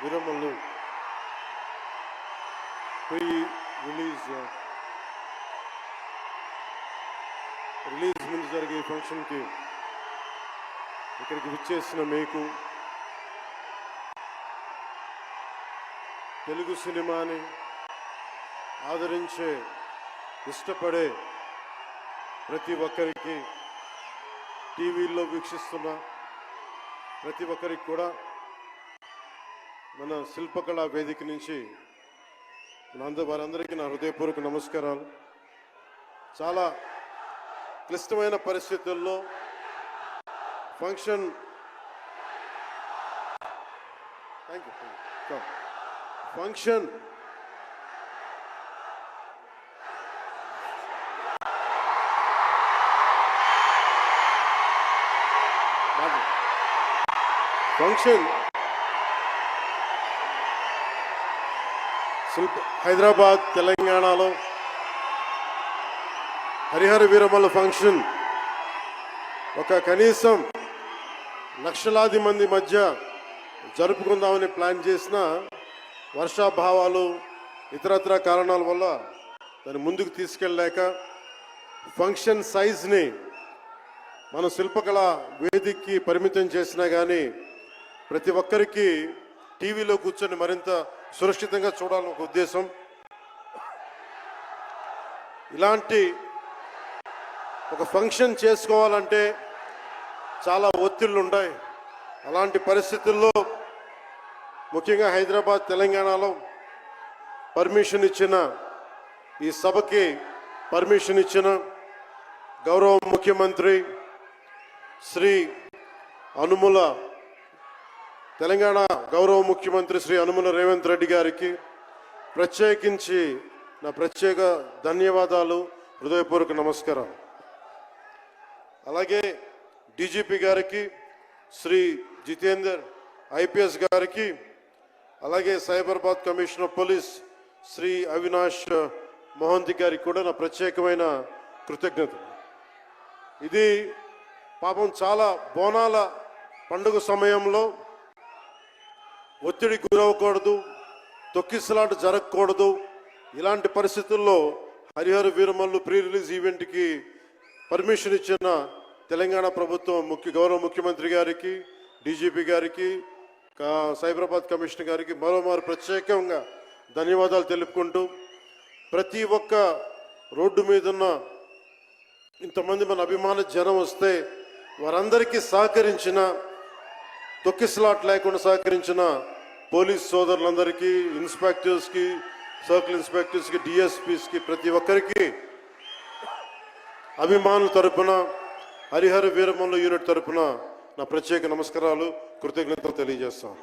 Veeramallu release ముందు జరిగే ఫంక్షన్కి ఇక్కడికి విచ్చేసిన మీకు, తెలుగు సినిమాని ఆదరించే ఇష్టపడే ప్రతి ఒక్కరికి, టీవీల్లో వీక్షిస్తున్న ప్రతి ఒక్కరికి కూడా మన శిల్పకళా వేదిక నుంచి వారందరికీ నా హృదయపూర్వక నమస్కారాలు. చాలా క్లిష్టమైన పరిస్థితుల్లో ఫంక్షన్ హైదరాబాద్ తెలంగాణలో హరిహర వీరమల్లు ఫంక్షన్ ఒక కనీసం లక్షలాది మంది మధ్య జరుపుకుందామని ప్లాన్ చేసిన వర్షాభావాలు ఇతరత్ర కారణాల వల్ల దాన్ని ముందుకు తీసుకెళ్ళలేక ఫంక్షన్ సైజ్ని మన శిల్పకళ వేదికకి పరిమితం చేసినా కానీ ప్రతి ఒక్కరికి టీవీలో కూర్చొని మరింత సురక్షితంగా చూడాలని ఒక ఉద్దేశం. ఇలాంటి ఒక ఫంక్షన్ చేసుకోవాలంటే చాలా ఒత్తిళ్ళు ఉంటాయి. అలాంటి పరిస్థితుల్లో ముఖ్యంగా హైదరాబాద్ తెలంగాణలో పర్మిషన్ ఇచ్చిన, ఈ సభకి పర్మిషన్ ఇచ్చిన గౌరవ ముఖ్యమంత్రి శ్రీ అనుముల తెలంగాణ గౌరవ ముఖ్యమంత్రి శ్రీ అనుముల రేవంత్ రెడ్డి గారికి ప్రత్యేకించి నా ప్రత్యేక ధన్యవాదాలు, హృదయపూర్వక నమస్కారాలు. అలాగే డీజీపీ గారికి, శ్రీ జితేందర్ ఐపీఎస్ గారికి, అలాగే సైబరాబాద్ కమిషనర్ పోలీస్ శ్రీ అవినాష్ మోహంతి గారికి కూడా నా ప్రత్యేకమైన కృతజ్ఞతలు. ఇది పాపం చాలా బోనాల పండుగ సమయంలో ఒత్తిడి గురవకూడదు, తొక్కిసలాట జరగకూడదు. ఇలాంటి పరిస్థితుల్లో హరిహర వీరమల్లు ప్రీ రిలీజ్ ఈవెంట్కి పర్మిషన్ ఇచ్చిన తెలంగాణ ప్రభుత్వం గౌరవ ముఖ్యమంత్రి గారికి, డీజీపీ గారికి, సైబరాబాద్ కమిషనర్ గారికి మరోమారు ప్రత్యేకంగా ధన్యవాదాలు తెలుపుకుంటూ, ప్రతి ఒక్క రోడ్డు మీదున్న ఇంతమంది మన అభిమాన జనం వస్తే వారందరికీ సహకరించిన, తొక్కిసలాట్ లేకుండా సహకరించిన పోలీస్ సోదరులందరికీ, ఇన్స్పెక్టర్స్కి, సర్కిల్ ఇన్స్పెక్టర్స్కి, డిఎస్పీస్కి, ప్రతి ఒక్కరికి అభిమానుల తరపున, హరిహర వీరమల్లు యూనిట్ తరపున నా ప్రత్యేక నమస్కారాలు, కృతజ్ఞతలు తెలియజేస్తాను.